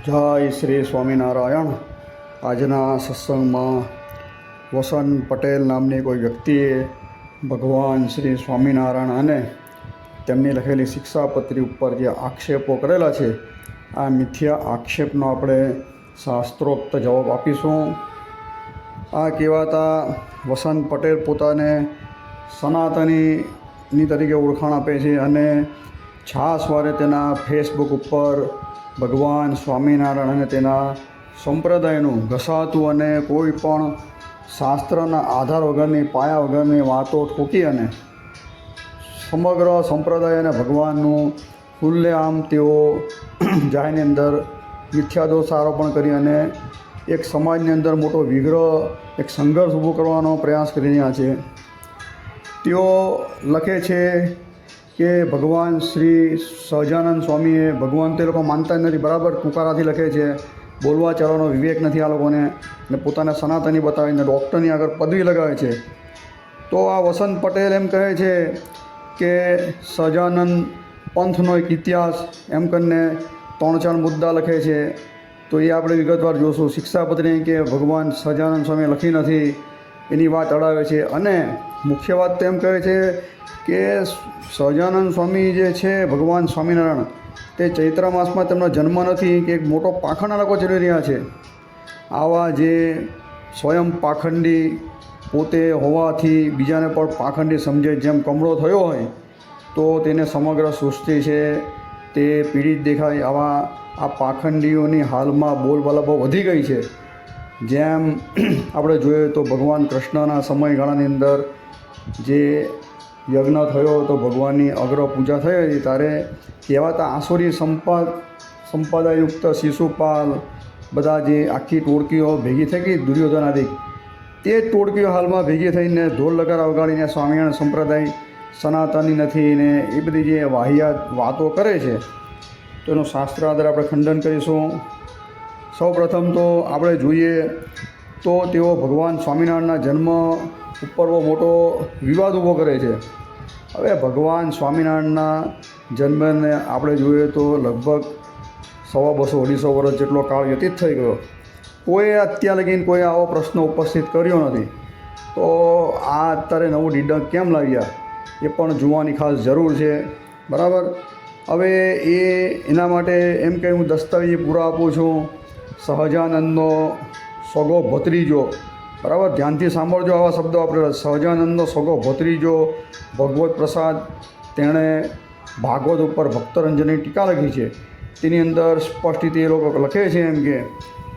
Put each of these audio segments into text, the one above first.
જય શ્રી સ્વામિનારાયણ। આજના સત્સંગમાં વસંત પટેલ નામની કોઈ વ્યક્તિએ ભગવાન શ્રી સ્વામિનારાયણ અને તેમની લખેલી શિક્ષાપત્રી ઉપર જે આક્ષેપો કરેલા છે, આ મિથ્યા આક્ષેપનો આપણે શાસ્ત્રોક્ત જવાબ આપીશું। આ કહેવાતા વસંત પટેલ પોતાને સનાતનીની તરીકે ઓળખાણ આપે છે અને છાસવારે તેના ફેસબુક ઉપર ભગવાન સ્વામિનારાયણ અને તેના સંપ્રદાયનું ઘસાતું અને કોઈ પણ શાસ્ત્રના આધાર વગરની, પાયા વગરની વાતો ઠોકી અને સમગ્ર સંપ્રદાય અને ભગવાનનું ખુલ્લેઆમ તેઓ જાહેરની અંદર મિથ્યાદોષ આરોપણ કરી અને એક સમાજની અંદર મોટો વિગ્રહ, એક સંઘર્ષ ઊભો કરવાનો પ્રયાસ કરી રહ્યા છે। તેઓ લખે છે કે ભગવાન શ્રી સહજાનંદ સ્વામીએ, ભગવાન તો એ લોકો માનતા જ નથી, બરાબર ટૂંકારાથી લખે છે, બોલવા ચાલવાનો વિવેક નથી આ લોકોને, અને પોતાને સનાતની બતાવીને ડૉક્ટરની આગળ પદવી લગાવે છે। તો આ વસંત પટેલ એમ કહે છે કે સહજાનંદ પંથનો એક ઇતિહાસ એમ કરીને 3-4 મુદ્દા લખે છે, તો એ આપણે વિગતવાર જોઈશું। શિક્ષાપત્રી કે ભગવાન સહજાનંદ સ્વામીએ લખી નથી એની વાત અડાવે છે, અને મુખ્ય વાત તો એમ કહે છે કે સહજાનંદ સ્વામી જે છે, ભગવાન સ્વામિનારાયણ, તે ચૈત્ર માસમાં તેમનો જન્મ નથી, કે એક મોટો પાખંડના લોકો ચડી રહ્યા છે। આવા જે સ્વયં પાખંડી પોતે હોવાથી બીજાને પણ પાખંડી સમજે, જેમ કમળો થયો હોય તો તેને સમગ્ર સૃષ્ટિ છે તે પીડિત દેખાય, આવા આ પાખંડીઓની હાલમાં બોલબાલા બહુ વધી ગઈ છે। જેમ આપણે જોઈએ તો ભગવાન કૃષ્ણના સમયગાળાની અંદર જે યજ્ઞ થયો તો ભગવાનની અગ્ર પૂજા થઈ હતી, ત્યારે કહેવાતા આસુરી સંપદાયુક્ત શિશુપાલ, બધા જે આખી ટોળકીઓ ભેગી થઈ ગઈ દુર્યોધનાદિક, તે જ ટોળકીઓ હાલમાં ભેગી થઈને ઢોલ લગારા વગાડીને સ્વામિનારાયણ સંપ્રદાય સનાતની નથી ને એ બધી જે વાહિયાત વાતો કરે છે, તો એનું શાસ્ત્ર આધારે આપણે ખંડન કરીશું। સૌપ્રથમ તો આપણે જોઈએ તો તેઓ ભગવાન સ્વામિનારાયણના જન્મ ઉપર બહુ મોટો વિવાદ ઊભો કરે છે। હવે ભગવાન સ્વામિનારાયણના જન્મને આપણે જોઈએ તો લગભગ 100-200-250 વર્ષ જેટલો કાળ વ્યતીત થઈ ગયો, કોઈએ અત્યાર લગીને કોઈ આવો પ્રશ્ન ઉપસ્થિત કર્યો નથી। તો આ અત્યારે નવું ડિડંક કેમ લાવ્યા એ પણ જોવાની ખાસ જરૂર છે, બરાબર। હવે એના માટે એમ કે હું દસ્તાવેજી પૂરા આપું છું। સહજાનંદનો સગો ભત્રીજો, બરાબર, ધ્યાનથી સાંભળજો, આવા શબ્દો આપણે, સહજાનંદનો સગો ભત્રીજો ભગવત પ્રસાદ, તેણે ભાગવત ઉપર ભક્તરંજનની ટીકા લખી છે, તેની અંદર સ્પષ્ટ રીતે એ લોકો લખે છે એમ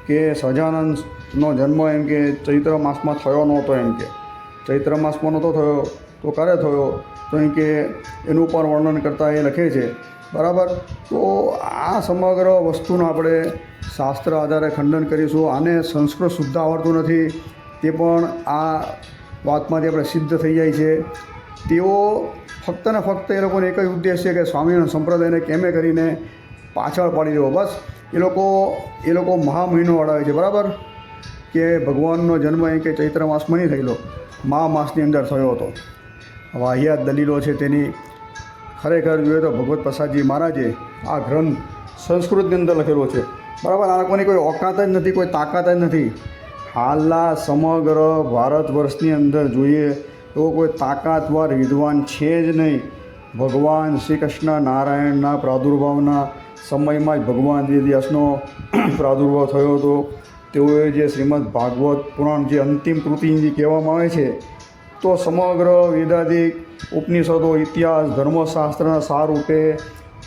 કે સહજાનંદનો જન્મ એમ કે ચૈત્ર માસમાં થયો નહોતો, એમ કે ચૈત્ર માસમાં નહોતો થયો તો ક્યારે થયો, તો એમ કે એનું પણ વર્ણન કરતાં એ લખે છે, બરાબર। તો આ સમગ્ર વસ્તુનું આપણે શાસ્ત્ર આધારે ખંડન કરીશું। આને સંસ્કૃત શુદ્ધ આવડતું નથી તે પણ આ વાતમાંથી આપણે સિદ્ધ થઈ જાય છે। તેઓ ફક્ત ને ફક્ત એ લોકોને એક જ ઉદ્દેશ છે કે સ્વામિનારાયણ સંપ્રદાયને કેમે કરીને પાછળ પાડી દેવો, બસ। એ લોકો મહામહિનો અડાવે છે, બરાબર, કે ભગવાનનો જન્મ એ કે ચૈત્ર માસમાં નહીં થયેલો, મહા માસની અંદર થયો હતો। વાહિયાત દલીલો છે તેની ખરેખર જોઈએ તો ભગવત પ્રસાદજી મહારાજે આ ગ્રંથ સંસ્કૃતની અંદર લખેલો છે, બરાબર। આ લોકોની કોઈ ઓકાત જ નથી, કોઈ તાકાત જ નથી। હાલના સમગ્ર ભારત વર્ષની અંદર જોઈએ તો કોઈ તાકાતવાર વિદ્વાન છે જ નહીં। ભગવાન શ્રી કૃષ્ણ નારાયણના પ્રાદુર્ભાવના સમયમાં જ ભગવાન વેદવ્યાસનો પ્રાદુર્ભાવ થયો હતો। તેઓએ જે શ્રીમદ ભાગવત પુરાણ, જે અંતિમ કૃતિ જે કહેવામાં આવે છે, તો સમગ્ર વેદાદિક ઉપનિષદો, ઇતિહાસ, ધર્મશાસ્ત્રના સારરૂપે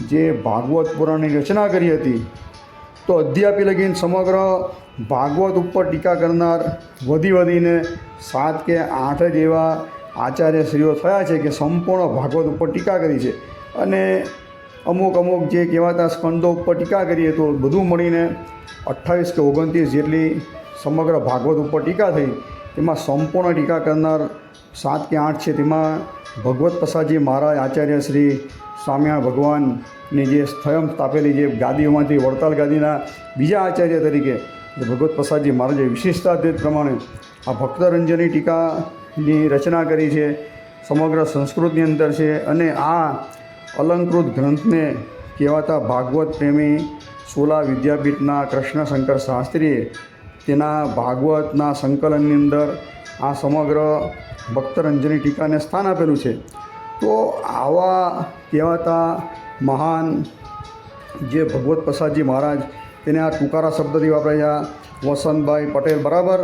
જે ભાગવત પુરાણની રચના કરી હતી, તો અધ્યાપી લગીને સમગ્ર ભાગવત ઉપર ટીકા કરનાર વધીને 7 કે 8 જ એવા આચાર્યશ્રીઓ થયા છે કે સંપૂર્ણ ભાગવત ઉપર ટીકા કરી છે, અને અમુક જે કહેવાતા સ્કંદો ઉપર ટીકા કરીએ તો બધું મળીને 28 કે 29 જેટલી સમગ્ર ભાગવત ઉપર ટીકા થઈ। તેમાં સંપૂર્ણ ટીકા કરનાર 7 કે 8 છે, તેમાં ભગવત પ્રસાદજી મહારાજ આચાર્ય શ્રી સ્વામિનારાયણ ભગવાનની જે સ્વયં સ્થાપેલી જે ગાદીઓમાંથી વડતાલ ગાદીના બીજા આચાર્ય તરીકે ભગવત પ્રસાદજી મહારાજે વિશિષ્ટતા તે પ્રમાણે આ ભક્તરંજનની ટીકાની રચના કરી છે, સમગ્ર સંસ્કૃતની અંદર છે। અને આ અલંકૃત ગ્રંથને કહેવાતા ભાગવત પ્રેમી સોલા વિદ્યાપીઠના કૃષ્ણશંકર શાસ્ત્રીએ તેના ભાગવતના સંકલનની અંદર આ સમગ્ર ભક્તરંજની ટીકાને સ્થાન આપેલું છે. તો આવા કહેવાતા મહાન જે ભગવત પ્રસાદજી મહારાજ, તેને આ ટૂંકારા શબ્દથી વાપર્યા વસંતભાઈ પટેલ, બરાબર.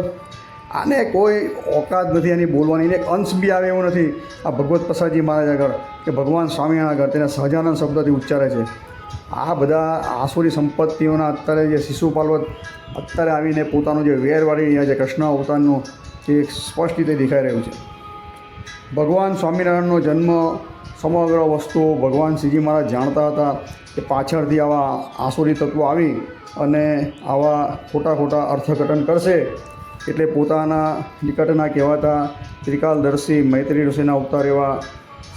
આને કોઈ ઓકાત નથી એની બોલવાની, એને અંશ બી આવે એવું નથી આ ભગવત પ્રસાદજી મહારાજ આગળ કે ભગવાન સ્વામિનારાયણ આગળ તેને સહજાનંદ શબ્દથી ઉચ્ચારે છે. આ બધા આસુરી સંપત્તિઓના અત્યારે જે શિશુપાલવત અત્યારે આવીને પોતાનું જે વેર વાળી રહ્યા છે કૃષ્ણ અવતારનું, તે સ્પષ્ટ રીતે દેખાઈ રહ્યું છે. ભગવાન સ્વામિનારાયણનો જન્મ સમગ્ર વસ્તુઓ ભગવાન શ્રીજી મહારાજ જાણતા હતા કે પાછળથી આવા આસુરી તત્વો આવી અને આવા ખોટા અર્થઘટન કરશે, એટલે પોતાના નિકટના કહેવાતા ત્રિકાલદર્શી મૈત્રી ઋષિના અવતાર એવા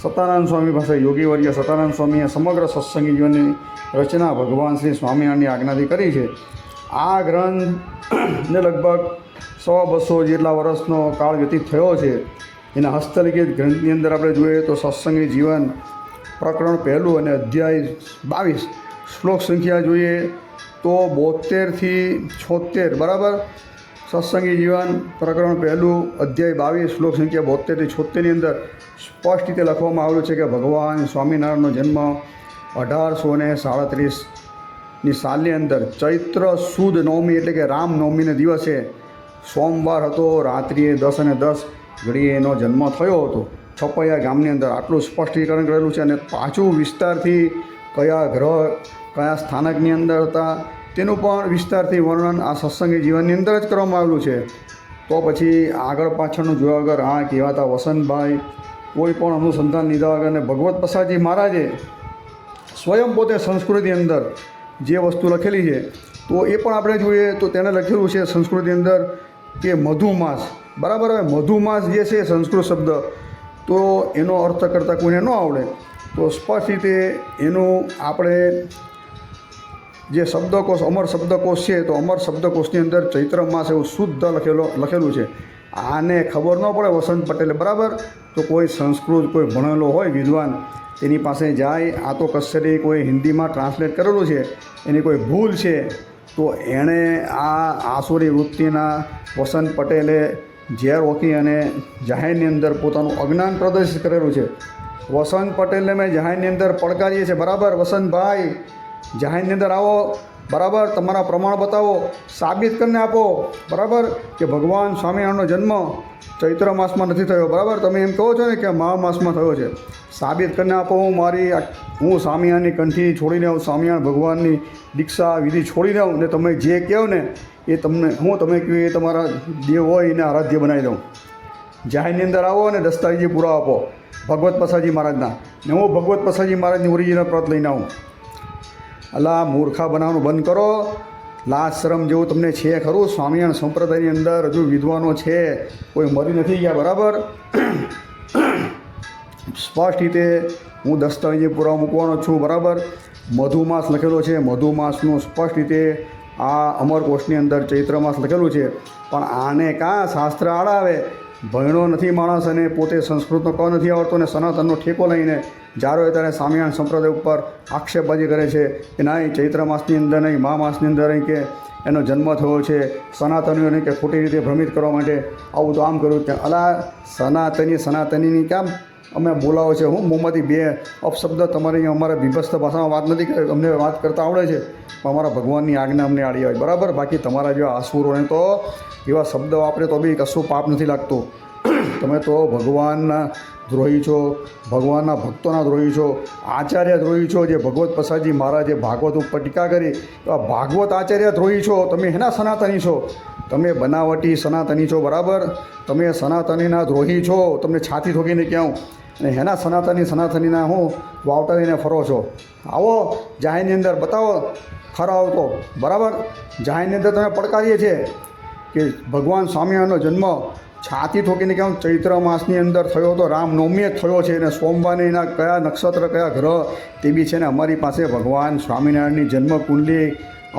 સતાનંદ સ્વામી પાસે યોગીવર્ય સતાનંદ સ્વામીએ સમગ્ર સત્સંગી જીવનની રચના ભગવાન શ્રી સ્વામિનારાયણની આજ્ઞાથી કરી છે. આ ગ્રંથને લગભગ 100-200 જેટલા વર્ષનો કાળ વ્યતીત થયો છે. એના હસ્તલિખિત ગ્રંથની અંદર આપણે જોઈએ તો સત્સંગી જીવન પ્રકરણ 1 અને અધ્યાય 22, શ્લોક સંખ્યા જોઈએ તો 72થી 76, બરાબર. સત્સંગી જીવન પ્રકરણ 1 અધ્યાય 22 શ્લોક સંખ્યા 72થી 76ની અંદર સ્પષ્ટ રીતે લખવામાં આવેલું છે કે ભગવાન સ્વામિનારાયણનો જન્મ 1837ની સાલની અંદર ચૈત્ર સુદ નવમી એટલે કે રામનવમીને દિવસે સોમવાર હતો, રાત્રિએ 10:10 ઘડીએ એનો જન્મ થયો હતો છપૈયા ગામની અંદર. આટલું સ્પષ્ટીકરણ કરેલું છે. અને પાછું વિસ્તારથી કયા ગ્રહ કયા સ્થાનકની અંદર હતા તેનું પણ વિસ્તારથી વર્ણન આ સત્સંગી જીવનની અંદર જ કરવામાં આવેલું છે. તો પછી આગળ પાછળનું જોયા વગર આ કહેવાતા વસંતભાઈ કોઈ પણ અનુસંધાન લીધા વગર ને ભગવત પ્રસાદજી મહારાજે સ્વયં પોતે સંસ્કૃતિ અંદર જે વસ્તુ લખેલી છે તો એ પણ આપણે જોઈએ તો તેને લખેલું છે સંસ્કૃતિ અંદર કે મધુમાસ, બરાબર. હવે મધુમાસ જે છે સંસ્કૃત શબ્દ, તો એનો અર્થ કરતાં કોઈને ન આવડે તો સ્પષ્ટ રીતે એનું આપણે જે શબ્દકોશ અમર શબ્દકોશ છે તો અમર શબ્દકોશની અંદર ચૈત્ર માસ એવું શુદ્ધ લખેલું છે. આને ખબર ન પડે વસંત પટેલે, બરાબર, તો કોઈ સંસ્કૃત કોઈ ભણેલો હોય વિદ્વાન તેની પાસે જાય. આ તો કસરી કોઈ હિન્દીમાં ટ્રાન્સલેટ કરેલું છે, એની કોઈ ભૂલ છે તો એણે આ આસુરી વૃત્તિના વસંત પટેલે ઝેર ઓકી અને જાહેરની અંદર પોતાનું અજ્ઞાન પ્રદર્શિત કરેલું છે. વસંત પટેલને મેં જાહેરની અંદર પડકારીએ છીએ, બરાબર. વસંતભાઈ જાહેરની અંદર આવો, બરાબર, તમારા પ્રમાણ બતાવો, સાબિત કરીને આપો, બરાબર, કે ભગવાન સ્વામિનારાયણનો જન્મ ચૈત્ર માસમાં નથી થયો, બરાબર. તમે એમ કહો છો ને કે મહા માસમાં થયો છે, સાબિત કરીને આપો. હું સ્વામિનારાયણની કંઠી છોડીને આવું, સ્વામિનારાયણ ભગવાનની દીક્ષા વિધિ છોડી દઉં ને તમે જે કહો ને એ તમે કહ્યું એ તમારા દેવ હોય એને આરાધ્ય બનાવી દઉં. જાહેરની અંદર આવો અને દસ્તાવેજી પૂરા આપો ભગવત પ્રસાદજી મહારાજના, ને હું ભગવત પ્રસાદજી મહારાજની ઓરિજિનલ પ્રત લઈને આવું. અલા મૂર્ખા બનાવવાનું બંધ કરો. લાજ શરમ જેવું તમને છે ખરું? સ્વામિનારાયણ સંપ્રદાયની અંદર હજુ વિદ્વાનો છે, કોઈ મરી નથી ગયા, બરાબર. સ્પષ્ટ રીતે હું દસ્તાવેજી પુરાવા મૂકવાનો છું, બરાબર. મધુમાસ લખેલો છે, મધુમાસનું સ્પષ્ટ રીતે આ અમરકોશની અંદર ચૈત્ર માસ લખેલું છે. પણ આને કાં શાસ્ત્ર આડાવે, ભણ્યો નથી માણસ અને પોતે સંસ્કૃતનો ક નથી આવડતો ને સનાતનનો ઠેકો લઈને જ્યારે હોય ત્યારે સ્વામિનારાયણ સંપ્રદાય ઉપર આક્ષેપબાજી કરે છે કે ના, ચૈત્ર માસની અંદર નહીં, મહા માસની અંદર નહીં કે એનો જન્મ થયો છે, સનાતનીઓને કે ખોટી રીતે ભ્રમિત કરવા માટે આવું તો આમ કર્યું કે અલા સનાતનીની કેમ અમે બોલાવો છે? હું મોંમાંથી 2 અપશબ્દ તમારે અહીંયા અમારા વિભસ્ત ભાષામાં વાત નથી કરી, અમને વાત કરતાં આવડે છે પણ અમારા ભગવાનની આજ્ઞા અમને આડી હોય, બરાબર. બાકી તમારા જેવા આસુરોને તો એવા શબ્દ વાપરે તો બી કશું પાપ નથી લાગતું. તમે તો ભગવાનના દ્રોહી છો, ભગવાનના ભક્તોના દ્રોહી છો, આચાર્ય દ્રોહી છો. જે ભગવત પ્રસાદજી મહારાજે ભાગવત ઉપર ટીકા કરી તો આ ભાગવત આચાર્ય દ્રોહી છો. તમે એના સનાતની છો, તમે બનાવટી સનાતની છો, બરાબર. તમે સનાતનીના દ્રોહી છો. તમને છાતી ઠોકીને ક્યાં અને એના સનાતનીના હું વાવટા લઈને ફરો છો. આવો જાહેરની અંદર બતાવો ખરા આવતો, બરાબર. જાહેરની અંદર તમે પડકારીએ છીએ કે ભગવાન સ્વામિનારાયણનો જન્મ છાતી ઠોકીને કેમ ચૈત્ર માસની અંદર થયો હતો, રામનવમીએ જ થયો છે, અને સોમવારે એના કયા નક્ષત્ર કયા ગ્રહ તે બી છે ને અમારી પાસે ભગવાન સ્વામિનારાયણની જન્મકુંડલી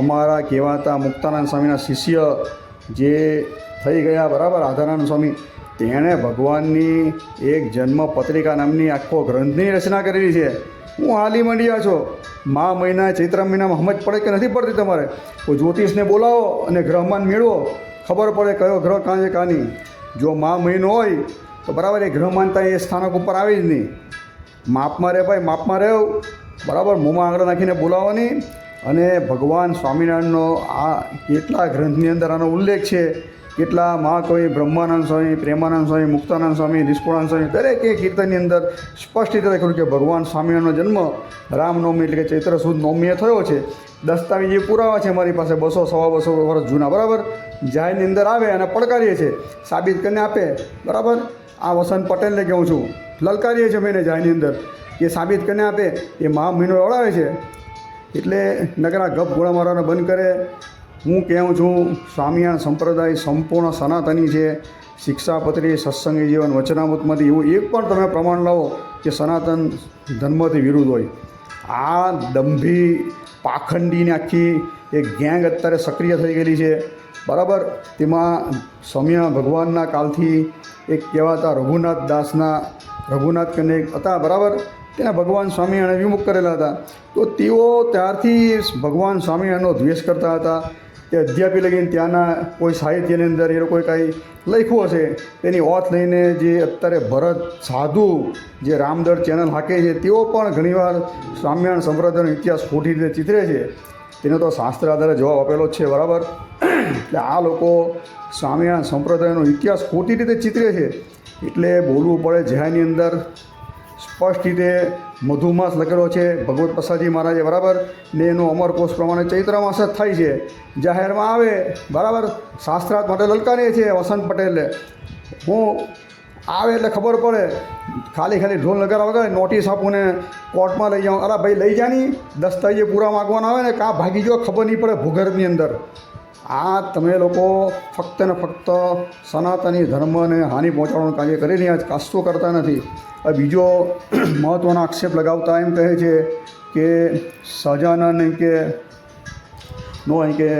અમારા કહેવાતા મુક્તાનંદ સ્વામીના શિષ્ય જે થઈ ગયા, બરાબર, રાધાનંદ સ્વામી, તેણે ભગવાનની એક જન્મ પત્રિકા નામની આખો ગ્રંથની રચના કરેલી છે. હું હાલી મંડ્યા છો મા મહિના ચૈત્ર મહિનામાં સમજ પડે કે નથી પડતી તમારે? કોઈ જ્યોતિષને બોલાવો અને ગ્રહમાન મેળવો, ખબર પડે કયો ગ્રહ કાં છે કાં નહીં. જો મા મહિનો હોય તો બરાબર એ ગ્રહમાનતા એ સ્થાનક ઉપર આવી જ નહીં. માપમાં રહે ભાઈ, માપમાં રહેવું બરાબર, મોંમાં આંગળા નાખીને બોલાવવાની. અને ભગવાન સ્વામિનારાયણનો આ કેટલા ગ્રંથની અંદર આનો ઉલ્લેખ છે, કેટલા મહાકવિ બ્રહ્માનંદ સ્વામી, પ્રેમાનંદ સ્વામી, મુક્તાનંદ સ્વામી, નિષ્કુળાનંદ સ્વામી દરેકે કીર્તનની અંદર સ્પષ્ટ રીતે લખ્યું કે ભગવાન સ્વામિનારાયણનો જન્મ રામનવમી એટલે કે ચૈત્ર સુદ નવમીએ થયો છે. દસ્તાવેજ પુરાવા છે મારી પાસે 200 સવા 200 વર્ષ જૂના, બરાબર. જાહેરની અંદર આવે અને પડકારીએ છે, સાબિત કરીને આપે, બરાબર. આ વસંત પટેલને કહું છું, લલકારીએ છીએ મેં જાહેરની અંદર કે સાબિત કરીને આપે. એ મહા મહિનો વળાવે છે એટલે નગરા ગપ ગોળા મારવાના બંધ કરે. હું કહું છું સ્વામિનારાયણ સંપ્રદાય સંપૂર્ણ સનાતની છે. શિક્ષાપત્રી, સત્સંગી જીવન, વચનામૃતમાંથી એવું એક પણ તમે પ્રમાણ લાવો કે સનાતન ધર્મથી વિરુદ્ધ હોય. આ દંભી પાખંડીની આખી એક ગેંગ અત્યારે સક્રિય થઈ ગયેલી છે, બરાબર. તેમાં સૌમ્ય ભગવાનના કાલથી એક કહેવાતા રઘુનાથ દાસના, રઘુનાથ કરીને એક હતા, બરાબર. તેના ભગવાન સ્વામિનારાયણે વિમુખ કરેલા હતા. તો તેઓ ત્યારથી ભગવાન સ્વામિનારાયણનો દ્વેષ કરતા હતા. તે અધ્યાપી લગીને ત્યાંના કોઈ સાહિત્યની અંદર એ લોકોએ કાંઈ લખ્યું હશે તેની ઓથ લઈને જે અત્યારે ભરત સાધુ જે રામદર ચેનલ હાકે છે તેઓ પણ ઘણીવાર સ્વામિનારાયણ સંપ્રદાયનો ઇતિહાસ ખોટી રીતે ચિતરે છે. તેનો તો શાસ્ત્ર આધારે જવાબ આપેલો જ છે, બરાબર. એટલે આ લોકો સ્વામિનારાયણ સંપ્રદાયનો ઇતિહાસ ખોટી રીતે ચિતરે છે એટલે બોલવું પડે. જાહેરની અંદર સ્પષ્ટ રીતે મધુમાસ લખેલો છે ભગવત પ્રસાદજી મહારાજે, બરાબર. ને એનો અમરકોશ પ્રમાણે ચૈત્ર માસ જ થાય છે. જાહેરમાં આવે, બરાબર. શાસ્ત્રાર્થ માટે લલકારીએ છીએ વસંત પટેલે. હું આવે એટલે ખબર પડે, ખાલી ઢોલ નગારા વગાડે, નોટિસ આપું ને કોર્ટમાં લઈ જાઉં. અરે ભાઈ લઈ જાની, દસ્તાવેજ પૂરા માગવાના આવે ને કાં ભાગી જો, ખબર નહીં પડે ભૂગર્ભની અંદર. આ તમે લોકો ફક્ત ને ફક્ત સનાતની ધર્મને હાનિ પહોંચાડવાનું કાર્ય કરી રહ્યા છે, કશું કરતા નથી. બીજો મહત્ત્વનો આક્ષેપ લગાવતા એમ કહે છે કે સહજાનંદ કે નો અહીં કે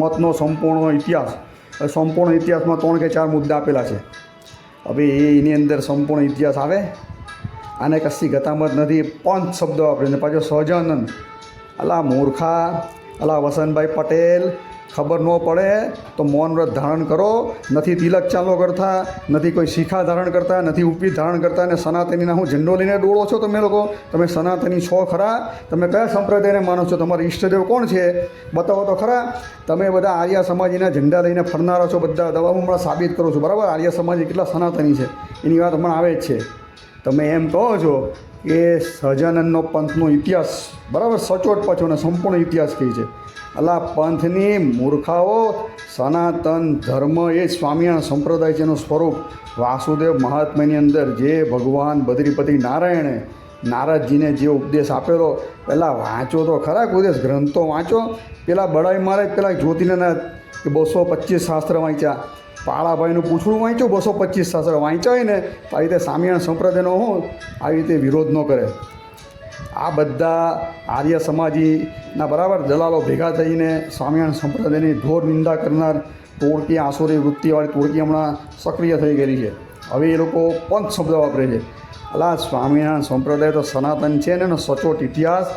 મતનો સંપૂર્ણ ઇતિહાસ, સંપૂર્ણ ઇતિહાસમાં 3 કે 4 મુદ્દા આપેલા છે. હવે એની અંદર સંપૂર્ણ ઇતિહાસ આવે? આને કશી ગતામત નથી, 5 શબ્દો વાપરીને પાછો સહજાનંદ. અલા મૂર્ખા, અલા વસંતભાઈ પટેલ, ખબર ન પડે તો મૌન વ્રત ધારણ કરો. નથી તિલક ચાલો કરતા, નથી કોઈ શિખા ધારણ કરતા, નથી ઉપવી ધારણ કરતા, અને સનાતનીના હું ઝંડો લઈને દોડો છો તમે લોકો. તમે સનાતની છો ખરા? તમે કયા સંપ્રદાયને માનો છો? તમારો ઈષ્ટદેવ કોણ છે બતાવો તો ખરા. તમે બધા આર્ય સમાજના ઝંડા લઈને ફરનારા છો બધા. દવા હું હમણાં સાબિત કરું છું, બરાબર. આર્ય સમાજ કેટલા સનાતની છે એની વાત હમણાં આવે જ છે. તમે એમ કહો છો કે સહજાનંદનો પંથનો ઇતિહાસ, બરાબર, સચોટ પાછો અને સંપૂર્ણ ઇતિહાસ કહે છે. અલા પંથની મૂર્ખાઓ, સનાતન ધર્મ એ સ્વામિનારાયણ સંપ્રદાય છે એનું સ્વરૂપ. વાસુદેવ મહાત્મ્યની અંદર જે ભગવાન બદ્રીપતિ નારાયણે નારદજીને જે ઉપદેશ આપેલો, પહેલાં વાંચો તો ખરા, કોઈ દિવસ ગ્રંથો વાંચો. પેલા બડાઈ મારે પેલા જ્યોતિર્નાથ કે 225 શાસ્ત્ર વાંચ્યા, પાળાભાઈનું પૂછડું વાંચ્યું, 225 શાસ્ત્ર વાંચ્યા હોય ને તો આવી રીતે સ્વામિનારાયણ સંપ્રદાયનો હું આવી રીતે વિરોધ ન કરે. આ બધા આર્ય સમાજીના, બરાબર, દલાલો ભેગા થઈને સ્વામિનારાયણ સંપ્રદાયની ઘોર નિંદા કરનાર ટોળકી, આસુરી વૃત્તિવાળી ટોળકી હમણાં સક્રિય થઈ ગયેલી છે. હવે એ લોકો પંચ શબ્દ વાપરે છે. અલા સ્વામિનારાયણ સંપ્રદાય તો સનાતન છે ને એનો સચોટ ઇતિહાસ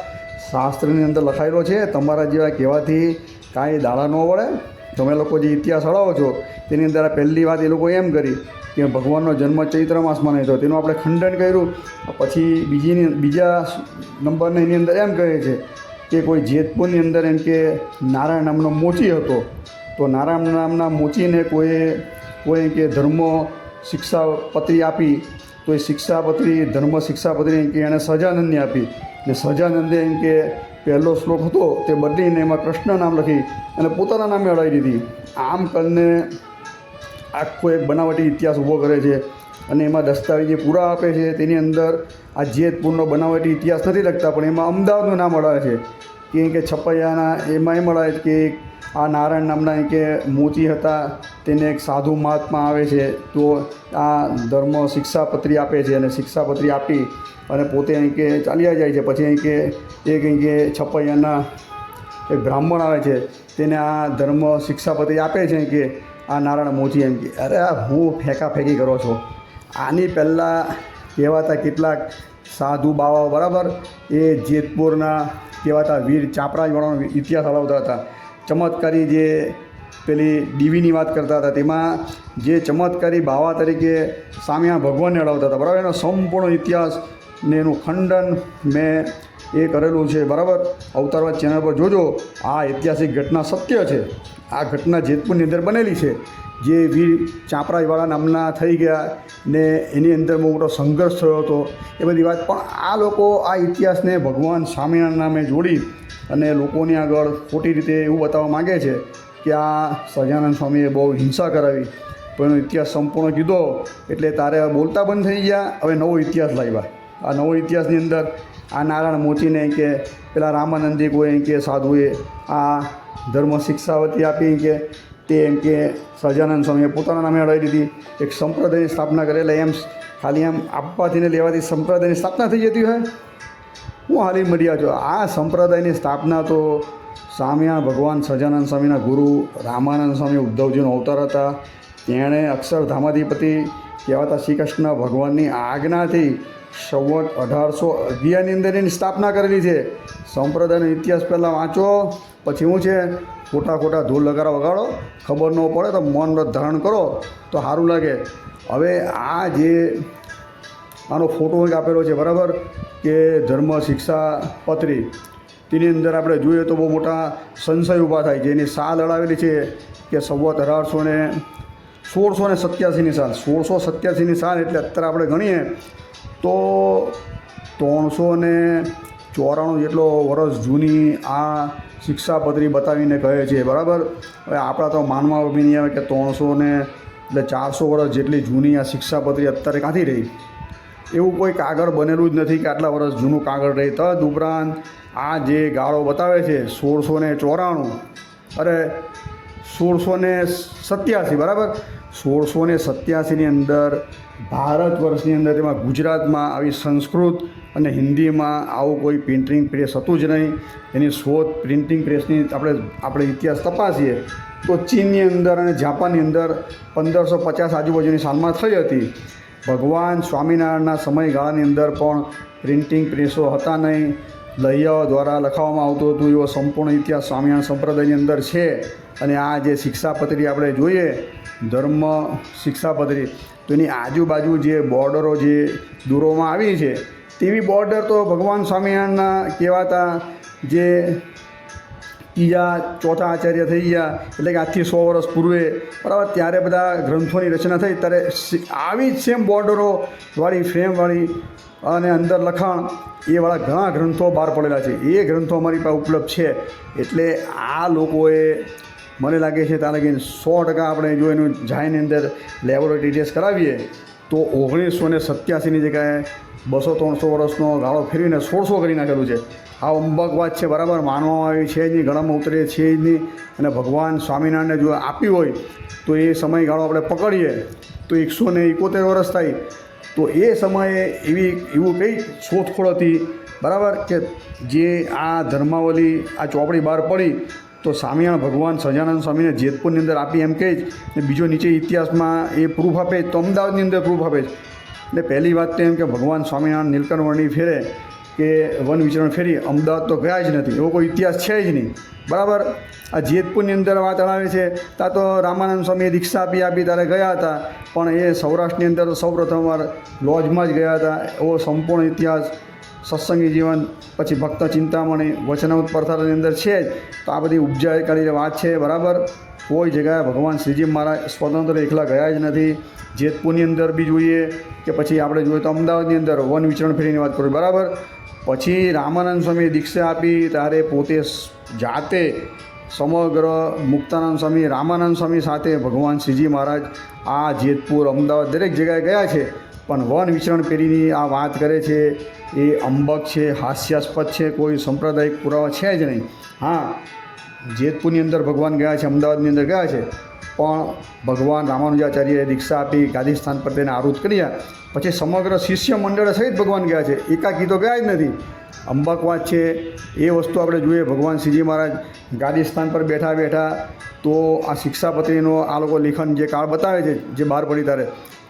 શાસ્ત્રની અંદર લખાયેલો છે. તમારા જેવા કહેવાથી કાંઈ દાડા ન વળે. તમે લોકો જે ઇતિહાસ હળાવો છો તેની અંદર પહેલી વાત એ લોકો એમ કરી કે ભગવાનનો જન્મ ચૈત્ર માસમાં નહીં થયો, તેનું આપણે ખંડન કર્યું. પછી બીજા નંબરને એની અંદર એમ કહે છે કે કોઈ જેતપુરની અંદર એમ કે નારાયણ નામનો મોચી હતો, તો નારાયણ નામના મોચીને કોઈ કે ધર્મ શિક્ષાપત્રી આપી, તો એ શિક્ષાપત્રી, ધર્મ શિક્ષાપત્રી એમ કે એણે સહજાનંદને આપી. ને સહજાનંદે એમ કે પહેલો શ્લોક હતો તે બદલીને એમાં કૃષ્ણ નામ લખી અને પોતાના નામે અડાવી દીધી. આમ કરીને આખો એક બનાવટી ઇતિહાસ ઊભો કરે છે અને એમાં દસ્તાવેજી પૂરા આપે છે. તેની અંદર આ જેતપુરનો બનાવટી ઇતિહાસ નથી લખતા, પણ એમાં અમદાવાદનું નામ અડાવે છે કે છપૈયાના એમાં એમ અડાવે કે આ નારાયણ નામના કે મોચી હતા, તેને એક સાધુ મહાત્મા આવે છે, તો આ ધર્મ શિક્ષાપત્રી આપે છે અને શિક્ષાપત્રી આપી અને પોતે અહીં કે ચાલ્યા જાય છે. પછી અહીં કે એક અહીં કે છપૈયાના એક બ્રાહ્મણ આવે છે, તેને આ ધર્મ શિક્ષાપત્રી આપે છે કે આ નારાયણ મોચી એમ કે. અરે આ હું ફેંકી કરો છો. આની પહેલાં કહેવાતા કેટલાક સાધુ બાવાઓ બરાબર એ જેતપુરના કહેવાતા વીર ચાપરાજવાળાનો ઇતિહાસ હલાવતા હતા. ચમત્કારી જે પેલી ડીવીની વાત કરતા હતા તેમાં જે ચમત્કારી બાવા તરીકે સામિયાણા ભગવાનને અડાવતા હતા બરાબર. એનો સંપૂર્ણ ઇતિહાસ ને એનું ખંડન મેં એ કરેલું છે બરાબર. અવતારવાદ ચેનલ પર જોજો. આ ઐતિહાસિક ઘટના સત્ય છે. આ ઘટના જેતપુરની અંદર બનેલી છે. જે વીર ચાપરાજવાળા નામના થઈ ગયા ને એની અંદર બહુ મોટો સંઘર્ષ થયો હતો એ બધી વાત. પણ આ લોકો આ ઇતિહાસને ભગવાન સ્વામિનારાયણ નામે જોડી અને લોકોની આગળ ખોટી રીતે એવું બતાવવા માગે છે કે આ સહજાનંદ સ્વામીએ બહુ હિંસા કરાવી. પણ એનો ઇતિહાસ સંપૂર્ણ કીધો એટલે તારે બોલતા બંધ થઈ ગયા. હવે નવો ઇતિહાસ લાવ્યા. આ નવો ઇતિહાસની અંદર આ નારાયણ મોચીને કે પેલા રામાનંદી કોઈ કે સાધુએ આ ધર્મ શિક્ષાવતી આપી કે તે એમ કે સહજાનંદ સ્વામીએ પોતાના નામે અડાવી દીધી. એક સંપ્રદાયની સ્થાપના કરેલા એમ ખાલી એમ આપવાથી ને લેવાથી સંપ્રદાયની સ્થાપના થઈ જતી હોય. હું હાલી મળ્યા છો. આ સંપ્રદાયની સ્થાપના તો સ્વામિનારાયણ ભગવાન સહજાનંદ સ્વામીના ગુરુ રામાનંદ સ્વામી ઉદ્ધવજીનો અવતાર હતા. તેણે અક્ષરધામાધિપતિ કહેવાતા શ્રી કૃષ્ણ ભગવાનની આજ્ઞાથી સંવત 1811ની અંદર એની સ્થાપના કરેલી છે. સંપ્રદાયનો ઇતિહાસ પહેલાં વાંચો પછી હું છે ખોટા ધૂળ લગાડવા વગાડો. ખબર ન પડે તો મૌન વ્રત ધારણ કરો તો સારું લાગે. હવે આ જે આનો ફોટો એક આપેલો છે બરાબર કે ધર્મ શિક્ષા પત્રી તેની અંદર આપણે જોઈએ તો બહુ મોટા સંશય ઊભા થાય છે. એની સાલ અડાવેલી છે કે સંવત 1687ની સાલ. 1687ની સાલ એટલે અત્યારે આપણે ગણીએ તો 394 જેટલો વર્ષ જૂની આ શિક્ષાપત્રી બતાવીને કહે છે બરાબર. હવે આપણા તો માનવા બી નહીં આવે કે 300 એટલે 400 વર્ષ જેટલી જૂની આ શિક્ષાપત્રી અત્યારે ક્યાંથી રહી. એવું કોઈ કાગળ બનેલું જ નથી કે આટલા વર્ષ જૂનું કાગળ રહી. તદ ઉપરાંત આ જે ગાળો બતાવે છે 1694 અરે 1687 બરાબર. 1687ની અંદર ભારત વર્ષની અંદર તેમાં ગુજરાતમાં આવી સંસ્કૃત અને હિન્દીમાં આવું કોઈ પ્રિન્ટિંગ પ્રેસ હતું જ નહીં. એની શોધ પ્રિન્ટિંગ પ્રેસની આપણે ઇતિહાસ તપાસીએ તો ચીનની અંદર અને જાપાનની અંદર 1550 આજુબાજુની સાલમાં થઈ હતી. ભગવાન સ્વામિનારાયણના સમયગાળાની અંદર પણ પ્રિન્ટિંગ પ્રેસો હતા નહીં. લૈયાઓ દ્વારા લખાવવામાં આવતું હતું. એવો સંપૂર્ણ ઇતિહાસ સ્વામિનારાયણ સંપ્રદાયની અંદર છે. અને આ જે શિક્ષાપત્રી આપણે જોઈએ ધર્મ શિક્ષાપત્રી તો એની આજુબાજુ જે બોર્ડરો જે દોરવામાં આવી છે તેવી બોર્ડર તો ભગવાન સ્વામિનારાયણના કહેવાતા જે ત્રીજા ચોથા આચાર્ય થઈ ગયા એટલે કે આજથી 100 વર્ષ પૂર્વે બરાબર ત્યારે બધા ગ્રંથોની રચના થઈ ત્યારે આવી જ સેમ બોર્ડરોવાળી ફ્રેમવાળી અને અંદર લખાણ એવાળા ઘણા ગ્રંથો બહાર પડેલા છે. એ ગ્રંથો અમારી પાસે ઉપલબ્ધ છે. એટલે આ લોકોએ મને લાગે છે ત્યાં લગીને 100% આપણે જો એનું જાયની અંદર લેબોરેટરી ટેસ્ટ કરાવીએ તો 1987ની જગ્યાએ 200-300 વર્ષનો ગાળો ફેરવીને 1600 કરી નાખેલું છે. આ અંબક વાત છે બરાબર. માનવામાં આવી છે જ નહીં, ગણામાં ઉતરે છે જ નહીં. અને ભગવાન સ્વામિનારાયણને જો આપી હોય તો એ સમયગાળો આપણે પકડીએ તો 171 વર્ષ થાય. તો એ સમયે એવું કઈ શોધખોળ હતી બરાબર કે જે આ ધર્માવલી આ ચોપડી બહાર પડી તો સ્વામિનારાયણ ભગવાન સહજાનંદ સ્વામીને જેતપુરની અંદર આપી એમ કહે જ ને બીજો નીચે ઇતિહાસમાં એ પ્રૂફ આપે તો અમદાવાદની અંદર પ્રૂફ આપે જ. એટલે પહેલી વાત તો એમ કે ભગવાન સ્વામિનારાયણ નીલકંઠ ફેરે કે વન વિચરણ ફેરી અમદાવાદ તો ગયા જ નથી. એવો કોઈ ઇતિહાસ છે જ નહીં બરાબર. આ જેતપુરની અંદર વાત આવે છે ત્યાં તો રામાનંદ સ્વામીએ દીક્ષા આપી ત્યારે ગયા હતા. પણ એ સૌરાષ્ટ્રની અંદર સૌપ્રથમવાર લોજમાં જ ગયા હતા. એવો સંપૂર્ણ ઇતિહાસ સત્સંગી જીવન પછી ભક્ત ચિંતામણી વચનામૃત પ્રથાની અંદર છે જ. તો આ બધી ઉપજાવી કાઢીને વાત છે બરાબર. કોઈ જગ્યાએ ભગવાન શ્રીજી મહારાજ સ્વતંત્ર એકલા ગયા જ નથી. જેતપુરની અંદર બી જોઈએ કે પછી આપણે જોઈએ તો અમદાવાદની અંદર વન વિચરણ ફેરીની વાત કરું બરાબર. પછી રામાનંદ સ્વામીએ દીક્ષા આપી ત્યારે પોતે જાતે સમગ્ર મુક્તાનંદ સ્વામી રામાનંદ સ્વામી સાથે ભગવાન શ્રીજી મહારાજ આ જેતપુર અમદાવાદ દરેક જગ્યાએ ગયા છે. પણ વન વિચરણ પેઢીની આ વાત કરે છે એ અંબક છે, હાસ્યાસ્પદ છે. કોઈ સાંપ્રદાયિક પુરાવા છે જ નહીં. હા, જેતપુરની અંદર ભગવાન ગયા છે, અમદાવાદની અંદર ગયા છે, પણ ભગવાન રામાનુજાચાર્યએ દીક્ષા આપી ગાદી સ્થાન પર તેને આરૂઢ કર્યા પછી સમગ્ર શિષ્ય મંડળ સહિત ભગવાન ગયા છે. એકાકી તો ગયા જ નથી. અંબક વાત છે એ વસ્તુ આપણે જોઈએ. ભગવાન શ્રીજી મહારાજ ગાદી સ્થાન પર બેઠા તો આ શિક્ષાપત્રીનો આ લોકો લેખન જે કાળ બતાવે છે જે બહાર પડી ત્યારે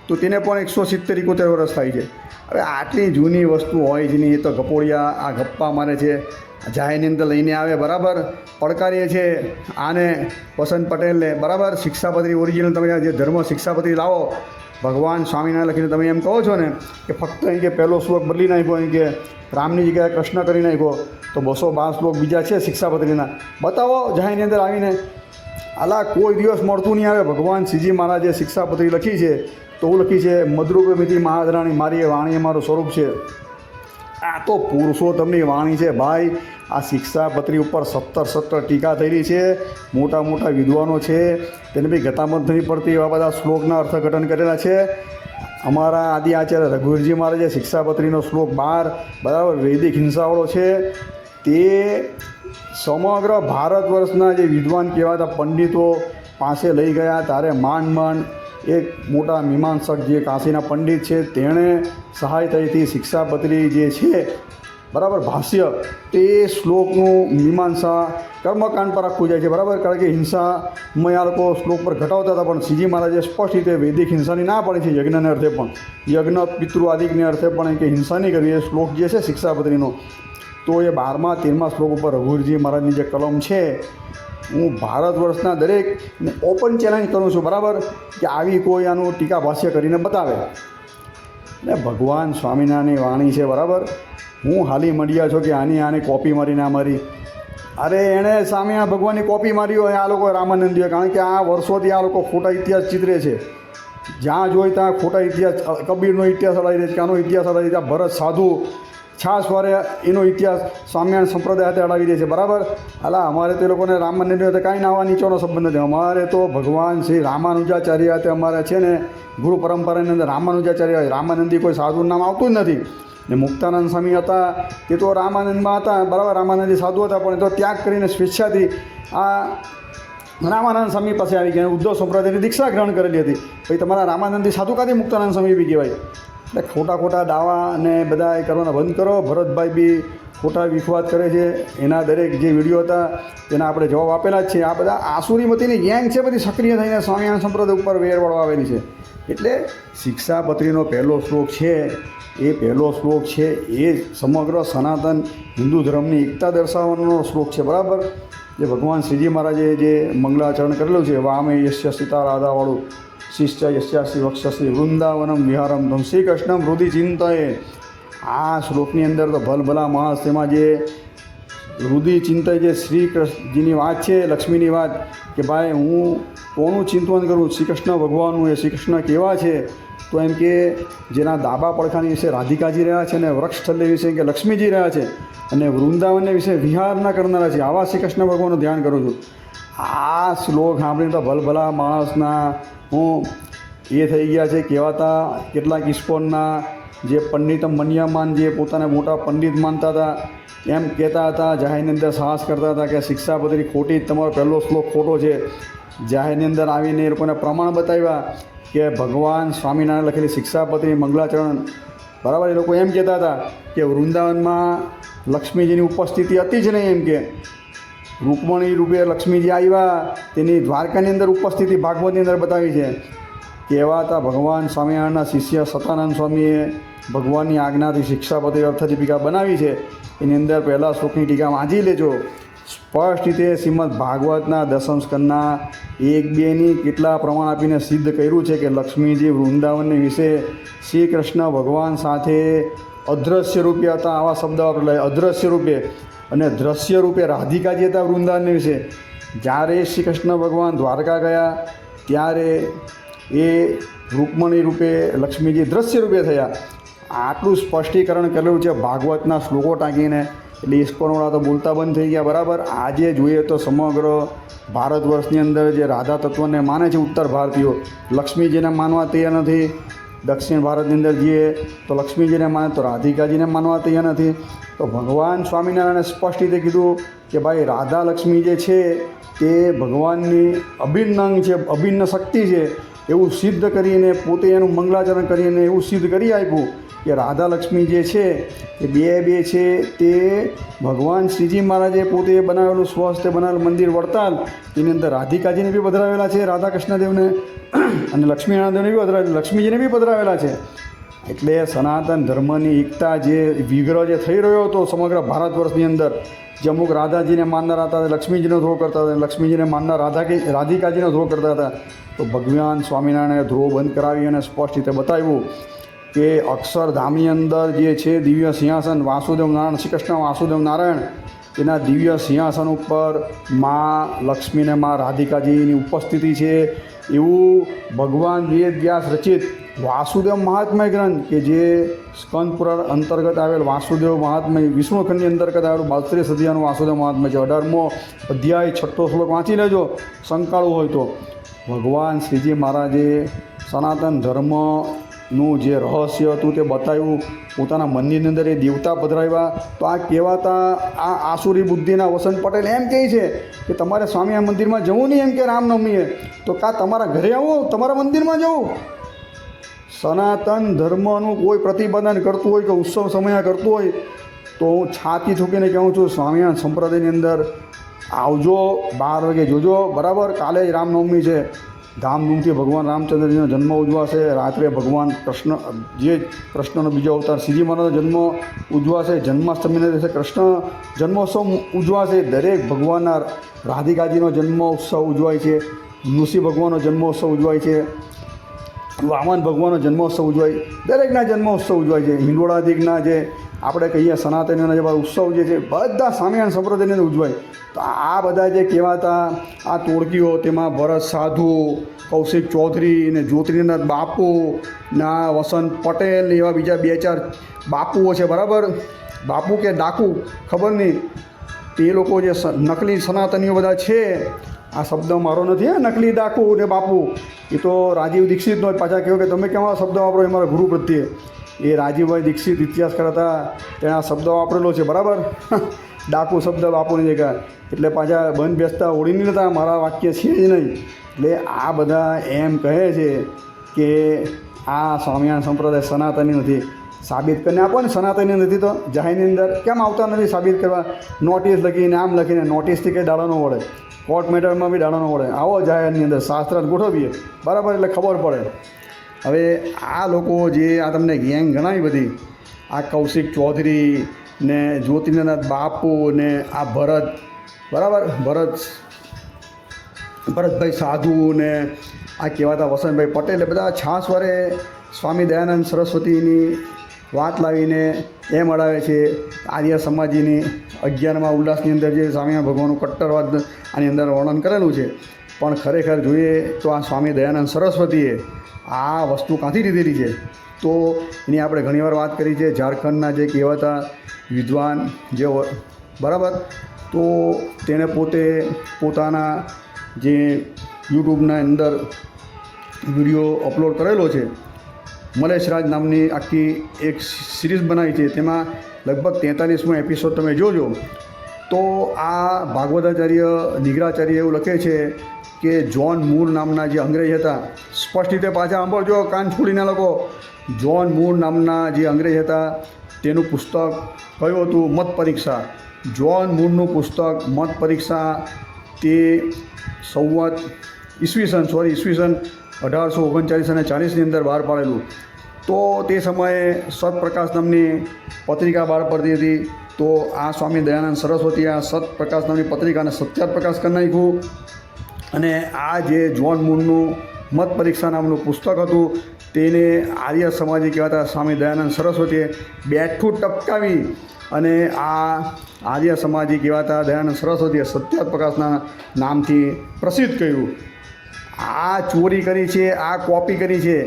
તો તેને પણ 170-71 વર્ષ થાય છે. હવે આટલી જૂની વસ્તુ હોય જ નહીં, એ તો ગપોડિયા આ ગપ્પા મારે છે, જાહેરની અંદર લઈને આવે, બરાબર, પડકારીએ છે આને વસંત પટેલને, બરાબર. શિક્ષાપત્રી ઓરિજિનલ તમે જે ધર્મ શિક્ષાપત્રી લાવો ભગવાન સ્વામિનારાયણ લખીને તમે એમ કહો છો ને કે ફક્ત અહીં કે પહેલો શ્લોક બદલી નાખ્યો, અહીં કે રામની જગ્યાએ કૃષ્ણ કરી નાખ્યો, તો 212 શ્લોક બીજા છે શિક્ષાપત્રીના, બતાવો જાહેરની અંદર આવીને. આલા કોઈ દિવસ મળતું નહીં આવે. ભગવાન શ્રીજી મહારાજે શિક્ષાપત્રી લખી છે તો હું લખી છે, મદ્રુપે મિતિ મહાદરાણી, મારી વાણી એ મારું સ્વરૂપ છે. આ તો પુરુષોત્તમની વાણી છે ભાઈ. આ શિક્ષાપત્રી ઉપર 17 ટીકા થયેલી છે, મોટા મોટા વિદ્વાનો છે, તેને બી ગતામત નથી પડતી, એવા બધા શ્લોકના અર્થઘટન કરેલા છે. અમારા આદિ આચાર્ય રઘુવીરજી મહારાજે શિક્ષાપત્રીનો શ્લોક 12, બરાબર, વૈદિક હિંસાવાળો છે. તે સમગ્ર ભારત વર્ષના જે વિદ્વાન કહેવાતા પંડિતો પાસે લઈ ગયા, ત્યારે માંડ એક મોટા મીમાંસક જે કાશીના પંડિત છે તેણે સહાય થઈથી શિક્ષાપત્રી જે છે, બરાબર, ભાષ્ય, તે શ્લોકનું મીમાંસા કર્મકાંડ પર આખું જાય છે, બરાબર. કારણ કે હિંસામાં આ લોકો શ્લોક પર ઘટાવતા હતા, પણ શ્રીજી મહારાજે સ્પષ્ટ રીતે વૈદિક હિંસાની ના પાડી છે. યજ્ઞને અર્થે પણ, યજ્ઞ પિતૃ આદિકને અર્થે પણ કે હિંસા નહીં કરવી. એ શ્લોક જે છે શિક્ષાપત્રીનો, તો એ 12મા 13મા શ્લોક ઉપર રઘુવીરજી મહારાજની જે કલમ છે, હું ભારત વર્ષના દરેકને ઓપન ચેલેન્જ કરું છું, બરાબર, કે આવી કોઈ આનું ટીકા ભાષ્ય કરીને બતાવે. ને ભગવાન સ્વામિનારાયણની વાણી છે, બરાબર. હું હાલી મળ્યા છો કે આને કોપી મારીને આ મારી, અરે એણે સામે આ ભગવાનની કોપી મારી હોય આ લોકો રામાનંદીએ. કારણ કે આ વર્ષોથી આ લોકો ખોટા ઇતિહાસ ચિતરે છે, જ્યાં જોઈ ત્યાં ખોટા ઇતિહાસ, કબીરનો ઇતિહાસ અડાવી દે છે, આનો ઇતિહાસ અડાવી દે છે, ભરત સાધુ છાસવારે એનો ઇતિહાસ સ્વામિનારાયણ સંપ્રદાય હાથે અડાવી દે છે, બરાબર. હાલા અમારે તે લોકોને રામાનંદી હાથે કાંઈ નાવા નીચોનો સંબંધ નથી. અમારે તો ભગવાન શ્રી રામાનુજાચાર્ય હાથે અમારે છે ને ગુરુ પરંપરાની અંદર રામાનુજાચાર્ય હોય. રામાનંદી કોઈ સાધુનું નામ આવતું જ નથી. ને મુક્તાનંદ સ્વામી હતા તે તો રામાનંદમાં હતા, બરાબર, રામાનંદી સાધુ હતા, પણ એ તો ત્યાગ કરીને સ્વેચ્છાથી આ રામાનંદ સ્વામી પાસે આવી ગયા, ઉદ્ધવ સંપ્રદાયની દીક્ષા ગ્રહણ કરેલી હતી. પછી તમારા રામાનંદી સાધુ કાથી મુક્તાનંદ સ્વામી બી કહેવાય. એટલે ખોટા દાવા અને બધા એ કરવાના બંધ કરો. ભરતભાઈ બી ખોટા વિખવાદ કરે છે, એના દરેક જે વિડીયો હતા તેના આપણે જવાબ આપેલા જ છે. આ બધા આસુરીમતીની ગેંગ છે, બધી સક્રિય થઈને સ્વામિનારાયણ સંપ્રદાય ઉપર વેર વળવા આવેલી છે. એટલે શિક્ષાપત્રીનો પહેલો શ્લોક છે, એ પહેલો શ્લોક છે એ સમગ્ર સનાતન હિન્દુ ધર્મની એકતા દર્શાવવાનો શ્લોક છે, બરાબર. જે ભગવાન શ્રીજી મહારાજે જે મંગલાચરણ કરેલું છે, વામે યસ્ય સીતા રાધાવાળું, શિષ્ય યસ્યાસી વક્ષસી વૃંદાવનમ વિહારમ તમ શ્રી કૃષ્ણમ હૃદય ચિંતયે. આ શ્લોકની અંદર તો ભલભલા માણસ તેમાં જે હૃદય ચિંતય જે શ્રી કૃષ્ણજીની વાત છે, લક્ષ્મીની વાત, કે ભાઈ હું કોનું ચિંતન કરું, શ્રી કૃષ્ણ ભગવાનનું. એ શ્રી કૃષ્ણ કેવા છે, તો એમ કે જેના દાબા પડખાની વિશે રાધિકાજી રહ્યા છે, અને વૃક્ષસ્થલ્ય વિશે કે લક્ષ્મીજી રહ્યા છે, અને વૃંદાવનને વિશે વિહાર ના કરનારા છે, આવા શ્રી કૃષ્ણ ભગવાનનું ધ્યાન કરું છું. આ શ્લોક સાંભળીને તો ભલભલા માણસના હું એ થઈ ગયા છે કહેવાતા. કેટલાક ઇસ્કોનના જે પંડિત મન્યમાન, જે પોતાને મોટા પંડિત માનતા હતા, એમ કહેતા હતા, જાહેરની અંદર સાહસ કરતા હતા કે શિક્ષાપત્રી ખોટી, તમારો પહેલો શ્લોક ખોટો છે. જાહેરની અંદર આવીને એ લોકોને પ્રમાણ બતાવ્યા કે ભગવાન સ્વામિનારાયણ લખેલી શિક્ષાપત્રી મંગલાચરણ, બરાબર. એ લોકો એમ કહેતા હતા કે વૃંદાવનમાં લક્ષ્મીજીની ઉપસ્થિતિ હતી જ નહીં, એમ કે રૂકમણી રૂપે લક્ષ્મીજી આવ્યા, તેની દ્વારકાની અંદર ઉપસ્થિતિ ભાગવતની અંદર બતાવી છે. કહેવાતા ભગવાન સ્વામિનારાયણના શિષ્ય સતાનંદ સ્વામીએ ભગવાનની આજ્ઞાથી શિક્ષાપત્રી અર્થદીપિકા બનાવી છે. એની અંદર પહેલાં શ્લોકની ટીકા વાંચી લેજો. સ્પષ્ટ રીતે શ્રીમદ ભાગવતના 10મ સ્કંદના 1-2ની કેટલા પ્રમાણ આપીને સિદ્ધ કર્યું છે કે લક્ષ્મીજી વૃંદાવનની વિશે શ્રી કૃષ્ણ ભગવાન સાથે અદ્રશ્ય રૂપે હતા. આવા શબ્દ વાપરેલા, અદ્રશ્ય રૂપે, અને દ્રશ્ય રૂપે રાધિકાજી હતા વૃંદાવનની વિશે. જ્યારે શ્રી કૃષ્ણ ભગવાન દ્વારકા ગયા ત્યારે એ રૂકમણી રૂપે લક્ષ્મીજી દ્રશ્ય રૂપે થયા. આટલું સ્પષ્ટીકરણ કરેલું છે ભાગવતના શ્લોકો ટાંકીને. એટલે ઇસ્કોનવાળા તો બોલતા બંધ થઈ ગયા, બરાબર. આજે જોઈએ તો સમગ્ર ભારત વર્ષની અંદર જે રાધા તત્વને માને છે ઉત્તર ભારતીયો, લક્ષ્મીજીને માનવા તૈયાર નથી. દક્ષિણ ભારતની અંદર જઈએ તો લક્ષ્મીજીને માને, તો રાધિકાજીને માનવા તૈયાર નથી. તો ભગવાન સ્વામિનારાયણે સ્પષ્ટ રીતે કીધું કે ભાઈ રાધા લક્ષ્મી જે છે તે ભગવાનની અભિન્ન અંગ છે, અભિન્ન શક્તિ છે. એવું સિદ્ધ કરીને પોતે એનું મંગલાચરણ કરીને એવું સિદ્ધ કરી આપ્યું કે રાધા લક્ષ્મી જે છે એ બે છે તે ભગવાન શ્રીજી મહારાજે પોતે બનાવેલું સ્વસ્થ બનાવેલું મંદિર વડતાલ એની અંદર રાધિકાજીને બી પધરાવેલા છે, રાધા કૃષ્ણદેવને, અને લક્ષ્મીનારાયણદેવને બી પધરાવેલા, લક્ષ્મીજીને બી પધરાવેલા છે. એટલે સનાતન ધર્મની એકતા જે વિગ્રહ જે થઈ રહ્યો હતો સમગ્ર ભારત વર્ષની અંદર, જે અમુક રાધાજીને માનનારા હતા લક્ષ્મીજીનો ધ્રોહ કરતા હતા, લક્ષ્મીજીને માનનાર રાધિકાજીનો ધ્રોહ કરતા હતા, તો ભગવાન સ્વામિનારાયણે ધ્રોહ બંધ કરાવી અને સ્પષ્ટ રીતે બતાવ્યું કે અક્ષરધામની અંદર જે છે દિવ્ય સિંહાસન વાસુદેવ નારાયણ, શ્રી કૃષ્ણ વાસુદેવ નારાયણ, એના દિવ્ય સિંહાસન ઉપર મા લક્ષ્મીને મા રાધિકાજીની ઉપસ્થિતિ છે. એવું ભગવાન વેદ વ્યાસ રચિત વાસુદેવ મહાત્મય ગ્રંથ કે જે સ્કંદ પુરાણ અંતર્ગત આવેલ વાસુદેવ મહાત્મય વિષ્ણુખંડની અંતર્ગત આવેલું 32 અધ્યાયનું વાસુદેવ મહાત્મય છે. 18મો અધ્યાય 6 શ્લોક વાંચી લેજો શંકાળું હોય તો. ભગવાન શ્રીજી મહારાજે સનાતન ધર્મનું જે રહસ્ય હતું તે બતાવ્યું, પોતાના મંદિરની અંદર એ દેવતા પધરાવ્યા. તો આ કહેવાતા આ આસુરી બુદ્ધિના વસંત પટેલ એમ કહે છે કે તમારે સ્વામિનારાયણ મંદિરમાં જવું નહીં, એમ કે રામનવમીએ તો કાં તમારા ઘરે આવો, તમારા મંદિરમાં જવું. સનાતન ધર્મનું કોઈ પ્રતિપાદન કરતું હોય કે ઉત્સવ સમય કરતું હોય તો હું છાતી ઠોકીને કહું છું સ્વામિનારાયણ સંપ્રદાયની અંદર આવજો, 12 વાગે જોજો. બરાબર, કાલે જ રામનવમી છે, ધામધૂમથી ભગવાન રામચંદ્રજીનો જન્મ ઉજવાશે. રાત્રે ભગવાન કૃષ્ણ જે કૃષ્ણનો બીજો અવતાર શ્રીજી મહારાજનો જન્મ ઉજવાશે. જન્માષ્ટમીના દિવસે કૃષ્ણ જન્મોત્સવ ઉજવાશે. દરેક ભગવાનના રાધિકાજીનો જન્મ ઉત્સવ ઉજવાય છે, નૃસિંહ ભગવાનનો જન્મોત્સવ ઉજવાય છે, વામન ભગવાનનો જન્મોત્સવ ઉજવાય, દરેકના જન્મોત્સવ ઉજવાય છે. હિંડોળાદિકના જે આપણે કહીએ સનાતનીઓના જે બધા ઉત્સવ જે છે બધા સ્વામિનારાયણ સંપ્રદાયની અંદર ઉજવાય. તો આ બધા જે કહેવાતા આ તોડકીઓ, તેમાં ભરત સાધુ, કૌશિક ચૌધરી ને જ્યોતિર્નાથ બાપુ ના વસંત પટેલ ને એવા બીજા 2-4 બાપુઓ છે. બરાબર, બાપુ કે ડાકુ ખબર નહીં, તે લોકો જે નકલી સનાતનીઓ બધા છે, આ શબ્દ મારો નથી હે, નકલી ડાકુ ને બાપુ, એ તો રાજીવ દીક્ષિતનો પાછા કહ્યું કે તમે કેવા શબ્દ વાપરો એ મારા ગુરુ પ્રત્યે. એ રાજીવભાઈ દીક્ષિત ઇતિહાસકાર હતા, તેણે આ શબ્દ વાપરેલો છે. બરાબર, ડાકુ શબ્દ બાપુની જગ્યા, એટલે પાછા બંધ બેસતા ઓળી નહીં લેતા, મારા વાક્ય છે જ નહીં. એટલે આ બધા એમ કહે છે કે આ સ્વામિનારાયણ સંપ્રદાય સનાતની નથી. સાબિત કરીને આપો ને સનાતની નથી તો જાહેરની અંદર કેમ આવતા નથી સાબિત કરવા? નોટિસ લખીને આમ લખીને, નોટિસથી કંઈ દાડો ન વળે, કોર્ટ મેટરમાં બી દાડો ન વળે. આવો જાહેરની અંદર શાસ્ત્રાર્થ ગોઠવીએ, બરાબર, એટલે ખબર પડે. હવે આ લોકો જે આ તમને ગેંગ ગણાવી બધી, આ કૌશિક ચૌધરી ને જ્યોતિર્નાથ બાપુ ને આ ભરત, બરાબર, ભરતભાઈ સાધુ ને આ કહેવાતા વસંતભાઈ પટેલ, એ બધા છાસવારે સ્વામી દયાનંદ સરસ્વતીની વાત લાવીને એમ અડાવે છે. આર્ય સમાજીની 11મા ઉલ્લાસની અંદર જે સ્વામિનારાયણ ભગવાનનું કટ્ટરવાદ આની અંદર વર્ણન કરેલું છે, પણ ખરેખર જોઈએ તો આ સ્વામી દયાનંદ સરસ્વતીએ આ વસ્તુ ક્યાંથી લીધેલી છે? તો એની આપણે ઘણીવાર વાત કરી છે. ઝારખંડના જે કહેવાતા વિદ્વાન જે, બરાબર, તો તેણે પોતે પોતાના જે યુટ્યુબના અંદર વિડીયો અપલોડ કરેલો છે. મલેશરાજ નામની આખી એક સિરીઝ બનાવી છે, તેમાં લગભગ 43મો એપિસોડ તમે જોજો. તો આ ભાગવતાચાર્ય નિગ્રાચાર્ય એવું લખે છે કે જ્હોન મૂર નામના જે અંગ્રેજ હતા, સ્પષ્ટ રીતે પાછા સાંભળજો કાન છોડીને લોકો, જ્હોન મૂર નામના જે અંગ્રેજ હતા તેનું પુસ્તક કયું હતું? મત પરીક્ષા. જ્હોન મૂરનું પુસ્તક મત પરીક્ષા તે ઈસવીસન 1839 અને 40ની અંદર બહાર પાડેલું. તો તે સમયે સતપ્રકાશ નામની પત્રિકા બહાર પડતી હતી. તો આ સ્વામી દયાનંદ સરસ્વતીએ આ સતપ્રકાશ નામની પત્રિકાને સત્યાર પ્રકાશ કરી નાખ્યું. અને આ જે જ્હોન મૂરનું મત પરીક્ષા નામનું પુસ્તક હતું તેને આર્ય સમાજી કહેવાતા સ્વામી દયાનંદ સરસ્વતીએ બેઠું ટપકાવી અને આ આર્ય સમાજી કહેવાતા દયાનંદ સરસ્વતીએ સત્યાર પ્રકાશના નામથી પ્રસિદ્ધ કર્યું. આ ચોરી કરી છે, આ કોપી કરી છે.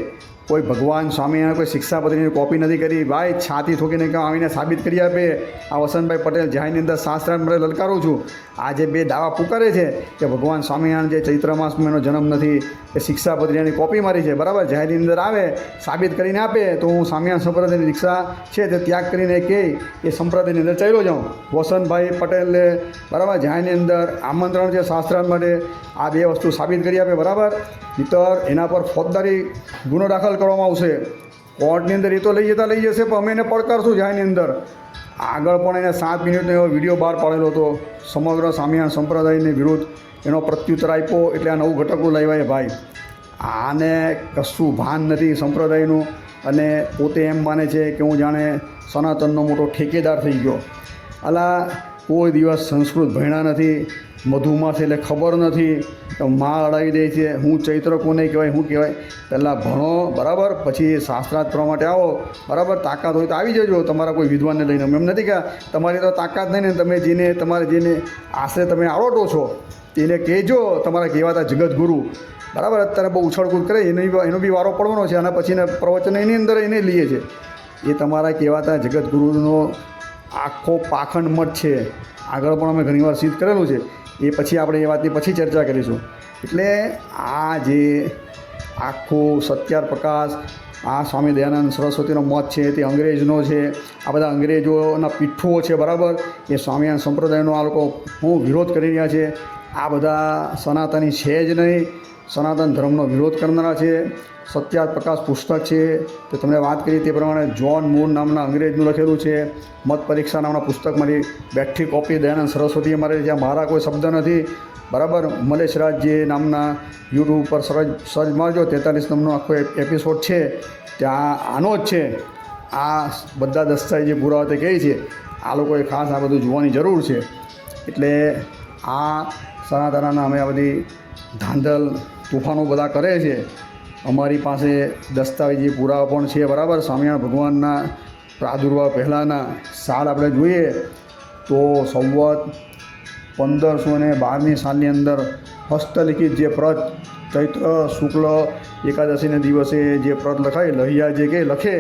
કોઈ ભગવાન સ્વામિનારાયણ કોઈ શિક્ષાપત્રીની કોપી નથી કરી. ભાઈ છાતી ઠોકીને કામ આવીને સાબિત કરી આપે. આ વસંતભાઈ પટેલ જાહેરની અંદર શાસ્ત્રાર્થ માટે લલકારું છું. આ જે બે દાવા પુકારે છે કે ભગવાન સ્વામિનારાયણ જે ચૈત્ર માસમાં એનો જન્મ નથી, એ શિક્ષાપત્રીની કોપી મારી છે, બરાબર, જાહેરની અંદર આવે સાબિત કરીને આપે તો હું સ્વામિનારાયણ સંપ્રદાયની દીક્ષા છે તે ત્યાગ કરીને કહે એ સંપ્રદાયની અંદર ચાલ્યો જાઉં. વસંતભાઈ પટેલે, બરાબર, જાહેરની અંદર આમંત્રણ છે શાસ્ત્રાર્થ માટે, આ બે વસ્તુ સાબિત કરી આપે, બરાબર. નહીંતર એના પર ફોજદારી ગુનો દાખલ કરવામાં આવશે. કોર્ટની અંદર એ તો લઈ જશે, પણ અમે એને પડકારશું જાહેરની અંદર. આગળ પણ એને 7 મિનિટનો એવો વિડીયો બહાર પાડેલો હતો, સમગ્ર સ્વામિનારાયણ સંપ્રદાયની વિરુદ્ધ એનો પ્રત્યુત્તર આપ્યો. એટલે આ નવું ઘટકું લાવ્યા ભાઈ. આને કશું ભાન નથી સંપ્રદાયનું, અને પોતે એમ માને છે કે હું જાણે સનાતનનો મોટો ઠેકેદાર થઈ ગયો. અલા કોઈ દિવસ સંસ્કૃત ભણ્યા નથી, મધુમાસ એટલે ખબર નથી, માં અડાવી દે છે. હું ચૈત્ર કોને કહેવાય, શું કહેવાય, પહેલાં ભણો બરાબર, પછી શાસ્ત્રાર્થ કરવા માટે આવો બરાબર. તાકાત હોય તો આવી જજો તમારા કોઈ વિદ્વાનને લઈને. એમ નથી કે તમારી તો તાકાત નહીં ને, તમે જેને આશરે તમે આરોટો છો તેને કહેજો તમારા કહેવાતા જગતગુરુ બરાબર. અત્યારે બહુ ઉછળકૂદ કરે, એનો બી વારો પડવાનો છે, અને પછીને પ્રવચન એની અંદર એને લઈએ છે. એ તમારા કહેવાતા જગતગુરુનો આખો પાખંડ મત છે. આગળ પણ અમે ઘણીવાર સિદ્ધ કરેલું છે. એ પછી આપણે એ વાતની પછી ચર્ચા કરીશું. એટલે આ જે આખું સત્યાર પ્રકાશ, આ સ્વામી દયાનંદ સરસ્વતીનો મત છે તે અંગ્રેજનો છે. આ બધા અંગ્રેજોના પીઠુઓ છે બરાબર. એ સ્વામિનારાયણ સંપ્રદાયનો આ લોકો હું વિરોધ કરી રહ્યા છે. આ બધા સનાતની છે જ નહીં, સનાતન ધર્મનો વિરોધ કરનારા છે. સત્યાર પ્રકાશ પુસ્તક છે તે તમને વાત કરી તે પ્રમાણે જ્હોન મૂર નામના અંગ્રેજનું લખેલું છે. મત પરીક્ષા નામના પુસ્તક મારી બેઠી કોપી દયાનંદ સરસ્વતીએ મારે, જ્યાં મારા કોઈ શબ્દ નથી બરાબર. મલેશરાજજી નામના યુટ્યુબ પર સર્ચ મારજો, 43 નંબરનો આખો એપિસોડ છે, ત્યાં આનો જ છે. આ બધા દસ્તાવેજ જે પુરાવા તે કહે છે, આ લોકોએ ખાસ આ બધું જોવાની જરૂર છે. એટલે આ સનાતનના અમે આ બધી ધાંધલ તોફાનો બધા કરે છે. અમારી પાસે દસ્તાવેજી પુરાવા પણ છે બરાબર. સ્વામિનારાયણ ભગવાનના પ્રાદુર્ભાવ પહેલાંના સાલ આપણે જોઈએ તો સંવત 1512ની સાલની અંદર હસ્તલિખિત જે પ્રત ચૈત્ર શુક્લ એકાદશીના દિવસે જે પ્રત લખાય, લહિયા જે કે લખે,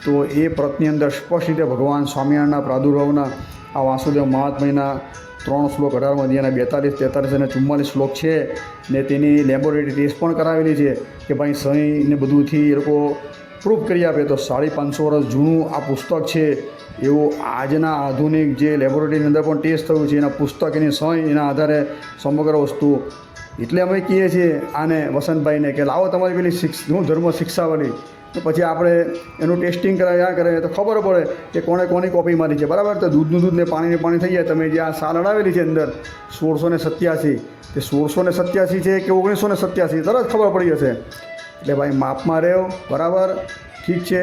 તો એ પ્રતની અંદર સ્પષ્ટ રીતે ભગવાન સ્વામિનારાયણના પ્રાદુર્ભાવના આ વાસુદેવ મહાત્મ્યના 3 શ્લોક 18 અધ્યાયના 42, 43 અને 44 શ્લોક છે. ને તેની લેબોરેટરી ટેસ્ટ પણ કરાવેલી છે કે ભાઈ સહી ને બધુંથી એ લોકો પ્રૂફ કરી આપે. તો 550 વર્ષ જૂનું આ પુસ્તક છે, એવું આજના આધુનિક જે લેબોરેટરીની અંદર પણ ટેસ્ટ થયું છે. એના પુસ્તક, એની સહી, એના આધારે સમગ્ર વસ્તુ. એટલે અમે કહીએ છીએ આને વસંતભાઈને કે લાવો તમારી પેલી ધર્મ શિક્ષાવલી, તો પછી આપણે એનું ટેસ્ટિંગ કરાવ્યા કરે તો ખબર પડે કે કોણે કોની કોપી મારી છે બરાબર. તો દૂધનું દૂધ ને પાણીને પાણી થઈ જાય. તમે જે આ સાલ અડાવેલી છે અંદર 1687, તે 1687 છે કે 1987 તરત ખબર પડી જશે. એટલે ભાઈ માપમાં રહ્યો બરાબર. ઠીક છે,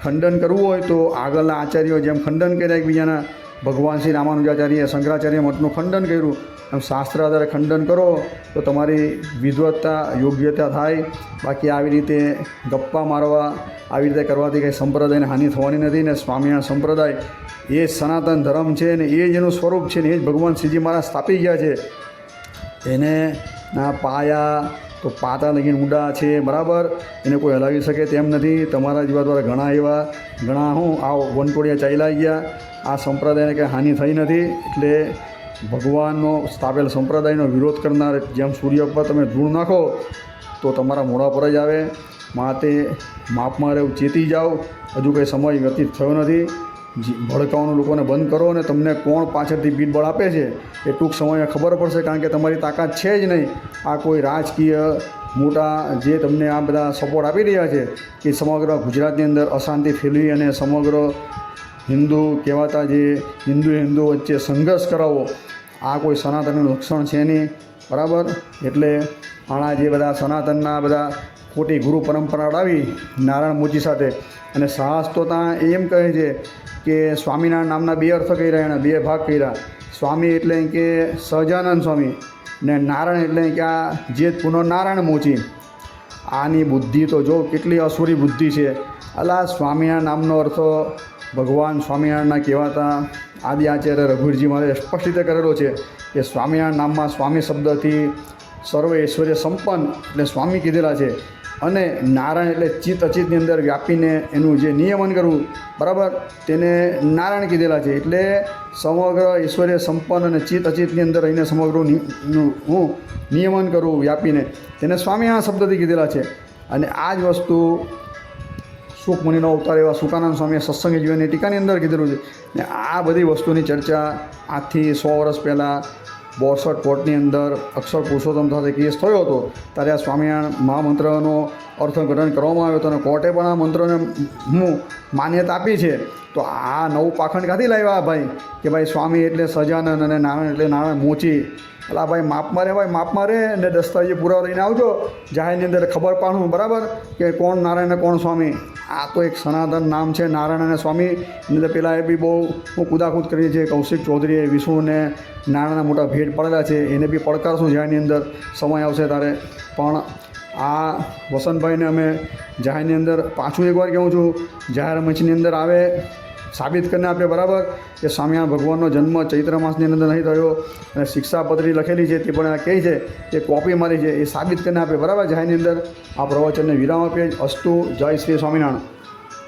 ખંડન કરવું હોય તો આગળના આચાર્યો જેમ ખંડન કર્યા એકબીજાના, ભગવાન શ્રી રામાનુજાચાર્ય શંકરાચાર્ય મતનું ખંડન કર્યું, એમ શાસ્ત્ર આધારે ખંડન કરો તો તમારી વિદ્વત્તા યોગ્યતા થાય. બાકી આવી રીતે ગપ્પા મારવા, આવી રીતે કરવાથી કંઈ સંપ્રદાયને હાનિ થવાની નથી. ને સ્વામિનારાયણ સંપ્રદાય એ જ સનાતન ધર્મ છે, ને એ જ એનું સ્વરૂપ છે, ને એ જ ભગવાન શ્રીજી મહારાજ સ્થાપી ગયા છે. એને ના પાયા તો પાતા લગીને ઊંડા છે બરાબર. એને કોઈ હલાવી શકે તેમ નથી. તમારા જેવા દ્વારા ઘણા આ વનટોળિયા ચાલ્યા ગયા. આ સંપ્રદાયને કંઈ હાનિ થઈ નથી. એટલે ભગવાનનો સ્થાપેલ સંપ્રદાયનો વિરોધ કરનાર જેમ સૂર્ય પર તમે ધૂળ નાખો તો તમારા મોઢા પર જ આવે. માટે માપમાં રહેવું, ચેતી જાઓ. હજુ કંઈ સમય વ્યતીત થયો નથી. ભડકાવાનું લોકોને બંધ કરો, અને તમને કોણ પાછળથી પીઠબળ આપે છે એ ટૂંક સમયમાં ખબર પડશે. કારણ કે તમારી તાકાત છે જ નહીં. આ કોઈ રાજકીય મોટા જે તમને આ બધા સપોર્ટ આપી રહ્યા છે કે સમગ્ર ગુજરાતની અંદર અશાંતિ ફેલવી અને સમગ્ર હિન્દુ કહેવાતા જે હિન્દુ વચ્ચે સંઘર્ષ કરાવો, આ કોઈ સનાતનનું લક્ષણ છે નહીં બરાબર. એટલે આના જે બધા સનાતનના બધા ખોટી ગુરુ પરંપરા લાવી નારાયણ મૂર્તિ સાથે, અને સાહસ તો ત્યાં એમ કહે છે કે સ્વામિનારાયણ નામના 2 અર્થ કર્યા, એના 2 ભાગ કર્યા. સ્વામી એટલે કે સહજાનંદ સ્વામી, ને નારાયણ એટલે કે આ જેતપુરનો નારાયણ મૂર્તિ. આની બુદ્ધિ તો જો કેટલી અસુરી બુદ્ધિ છે. અલા સ્વામિનારાયણ નામનો અર્થ ભગવાન સ્વામિનારાયણના કહેવાતા આદિ આચાર્ય રઘુવીરજી મહારાજે સ્પષ્ટ રીતે કરેલો છે કે સ્વામિનારાયણ નામમાં સ્વામી શબ્દથી સર્વ ઐશ્વર્ય સંપન્ન એટલે સ્વામી કીધેલા છે. અને નારાયણ એટલે ચિત્ત અચિતની અંદર વ્યાપીને એનું જે નિયમન કરવું બરાબર, તેને નારાયણ કીધેલા છે. એટલે સમગ્ર ઐશ્વર્ય સંપન્ન અને ચિત્ત અચિતની અંદર રહીને સમગ્ર હું નિયમન કરું વ્યાપીને, તેને સ્વામિનારાયણ શબ્દથી કીધેલા છે. અને આ જ વસ્તુ સુખમુનિનો અવતાર એવા સુકાનંદ સ્વામીએ સત્સંગી જીવનની ટીકાની અંદર કીધેલું છે. ને આ બધી વસ્તુની ચર્ચા આજથી 100 વર્ષ પહેલાં 62 કોર્ટની અંદર અક્ષર પુરુષોત્તમ સાથે કેસ થયો હતો ત્યારે આ સ્વામિનારાયણ મહામંત્રનો અર્થઘટન કરવામાં આવ્યો હતો અને કોર્ટે પણ આ મંત્રોને માન્યતા આપી છે. તો આ નવું પાખંડ ક્યાંથી લાવ્યા ભાઈ કે ભાઈ સ્વામી એટલે સજાનંદ અને નારાયણ એટલે નારાયણ મોચી? એટલે ભાઈ માપમાં રહે, ભાઈ માપમાં રહે અને દસ્તાવેજી પુરાવા લઈને આવજો જાહેરની અંદર ખબર પાડું બરાબર કે કોણ નારાયણ અને કોણ સ્વામી. આ તો એક સનાતન નામ છે નારાયણ અને સ્વામી. એની અંદર પહેલાં એ બી બહુ કુદાકૂદ કરી છે. કૌશિક ચૌધરીએ વિષ્ણુને નારાયણના મોટા ભેટ પડેલા છે, એને બી પડકારશું જાહેરની અંદર સમય આવશે ત્યારે. પણ આ વસંતભાઈને અમે જાહેરની અંદર પાછું એકવાર કહું છું, જાહેર મંચની અંદર આવે સાબિત કરીને આપે બરાબર કે સ્વામિનારાયણ ભગવાનનો જન્મ ચૈત્ર માસની અંદર નહીં થયો અને શિક્ષાપત્રી લખેલી છે તે પણ કહે છે કે કોપી મારી છે, એ સાબિત કરીને આપે બરાબર જાહેરની અંદર. આ પ્રવચનને વિરામ આપીએ. અસ્તુ. જય શ્રી સ્વામિનારાયણ.